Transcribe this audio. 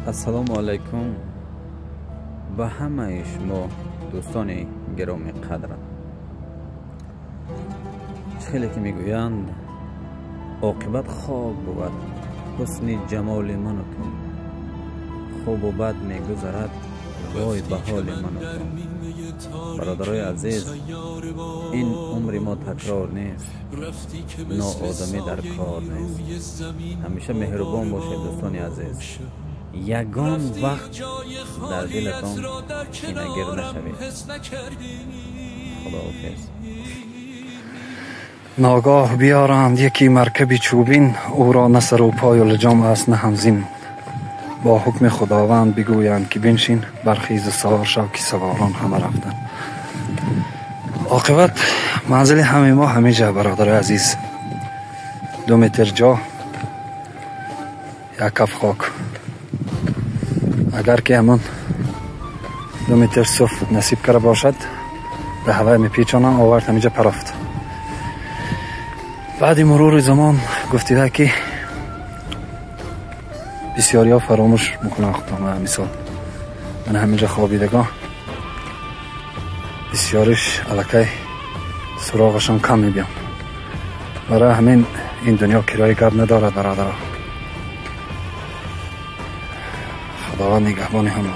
السلام علیکم به همه شما دوستان گرامی قدرم. خیلی که میگویند عاقبت خواب بود، حسن جمال من و تو خوب و بد میگذرد، وای به حال من و تو. برادرای عزیز، این عمر ما تکرار نیست، ناآدمی در کار نیست. همیشه مهربان باشید دوستان عزیز، یگان وقت در دلتان کینه‌گر نشوید. خداحافظ. ناگاه بیارند یکی مرکب چوبین، او را نه سر و پای و لجام است نه همزین. با حکم خداوند بگویند که بنشین، برخیز سوار شو که سواران همه رفتن. عاقبت منزل همه ما همه جا برادر عزیز، 2 متر جا، 1 کف خاک. اگر که همون 2 متر صف نصیب کرده باشد، به هوای میپیچانم آورد همینجا پرافت. بعد مرور زمان گفتیده که بسیاری ها فراموش میکنن خودم. مثال من همینجا خوابیدگاه بسیارش الکی سراغشان کم میبیم. برای همین این دنیا کرایه گرد ندارد برادر. خداوند نگهبان همه